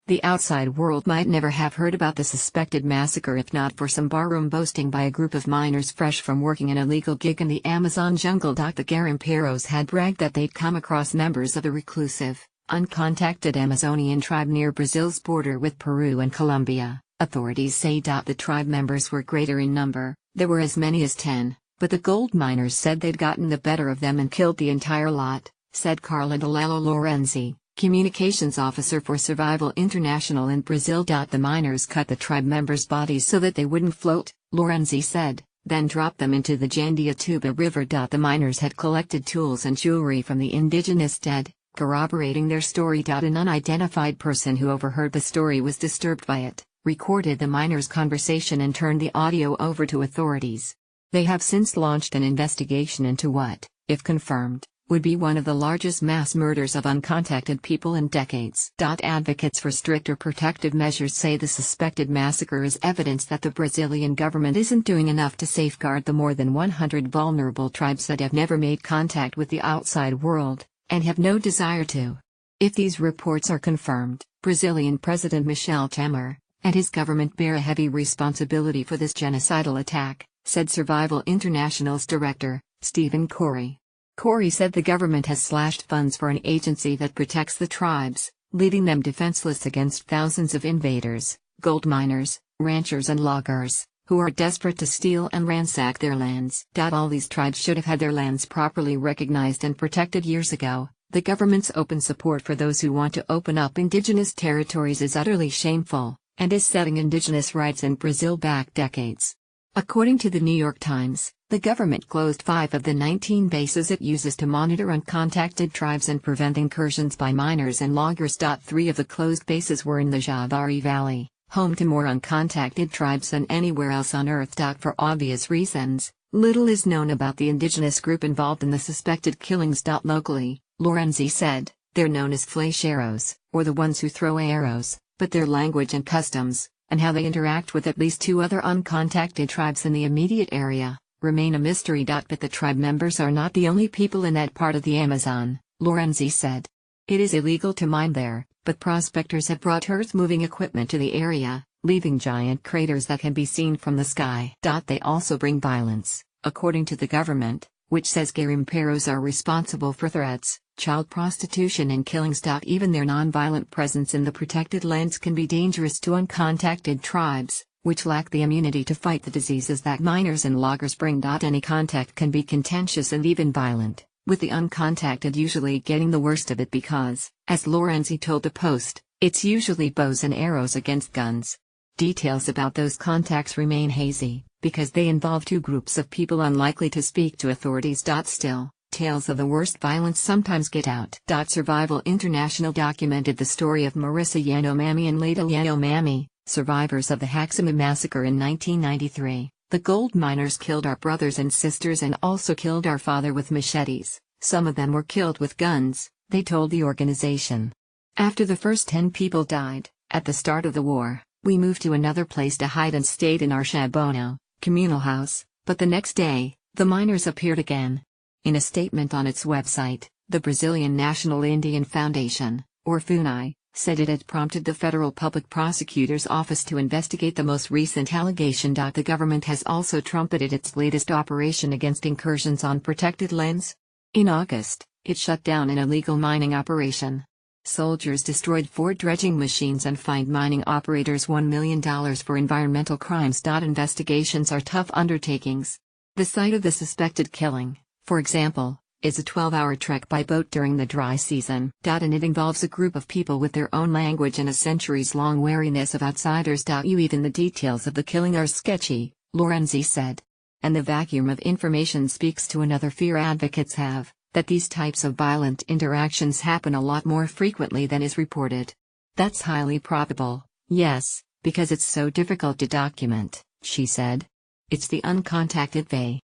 The outside world might never have heard about the suspected massacre if not for some barroom boasting by a group of miners fresh from working an illegal gig in the Amazon jungle. The garimpeiros had bragged that they'd come across members of the reclusive, uncontacted Amazonian tribe near Brazil's border with Peru and Colombia. Authorities say the tribe members were greater in number, there were as many as 10, but the gold miners said they'd gotten the better of them and killed the entire lot, said Carla Delello Lorenzi, communications officer for Survival International in Brazil. The miners cut the tribe members' bodies so that they wouldn't float, Lorenzi said, then dropped them into the Jandiatuba River. The miners had collected tools and jewelry from the indigenous dead, corroborating their story. An unidentified person who overheard the story was disturbed by it, recorded the miners' conversation and turned the audio over to authorities. They have since launched an investigation into what, if confirmed, would be one of the largest mass murders of uncontacted people in decades. Advocates for stricter protective measures say the suspected massacre is evidence that the Brazilian government isn't doing enough to safeguard the more than 100 vulnerable tribes that have never made contact with the outside world, and have no desire to. If these reports are confirmed, Brazilian President Michel Temer and his government bear a heavy responsibility for this genocidal attack, said Survival International's director, Stephen Corey. Corey said the government has slashed funds for an agency that protects the tribes, leaving them defenseless against thousands of invaders, gold miners, ranchers and loggers, who are desperate to steal and ransack their lands. All these tribes should have had their lands properly recognized and protected years ago. The government's open support for those who want to open up indigenous territories is utterly shameful, and is setting indigenous rights in Brazil back decades. According to the New York Times, the government closed 5 of the 19 bases it uses to monitor uncontacted tribes and prevent incursions by miners and loggers. 3 of the closed bases were in the Javari Valley, home to more uncontacted tribes than anywhere else on Earth. For obvious reasons, little is known about the indigenous group involved in the suspected killings. Locally, Lorenzi said, they're known as flecheros, or the ones who throw arrows, but their language and customs, and how they interact with at least 2 other uncontacted tribes in the immediate area, remain a mystery. But the tribe members are not the only people in that part of the Amazon, Lorenzi said. It is illegal to mine there, but prospectors have brought earth-moving equipment to the area, leaving giant craters that can be seen from the sky. They also bring violence, according to the government, which says garimpeiros are responsible for threats, child prostitution and killings. Even their non-violent presence in the protected lands can be dangerous to uncontacted tribes, which lack the immunity to fight the diseases that miners and loggers bring. Any contact can be contentious and even violent, with the uncontacted usually getting the worst of it because, as Lorenzi told the Post, it's usually bows and arrows against guns. Details about those contacts remain hazy, because they involve 2 groups of people unlikely to speak to authorities. Still, tales of the worst violence sometimes get out. Survival International documented the story of Marissa Yanomami and Leda Yanomami, survivors of the Haxima massacre in 1993. The gold miners killed our brothers and sisters and also killed our father with machetes. Some of them were killed with guns, they told the organization. After the first 10 people died, at the start of the war, we moved to another place to hide and stayed in our Shabono communal house, but the next day, the miners appeared again. In a statement on its website, the Brazilian National Indian Foundation, or FUNAI, said it had prompted the Federal Public Prosecutor's Office to investigate the most recent allegation. The government has also trumpeted its latest operation against incursions on protected lands. In August, it shut down an illegal mining operation. Soldiers destroyed 4 dredging machines and fined mining operators $1 million for environmental crimes. Investigations are tough undertakings. The site of the suspected killing, for example, is a 12-hour trek by boat during the dry season. And it involves a group of people with their own language and a centuries-long wariness of outsiders. Even the details of the killing are sketchy, Lorenzi said. And the vacuum of information speaks to another fear advocates have, that these types of violent interactions happen a lot more frequently than is reported. That's highly probable, yes, because it's so difficult to document, she said. It's the uncontacted they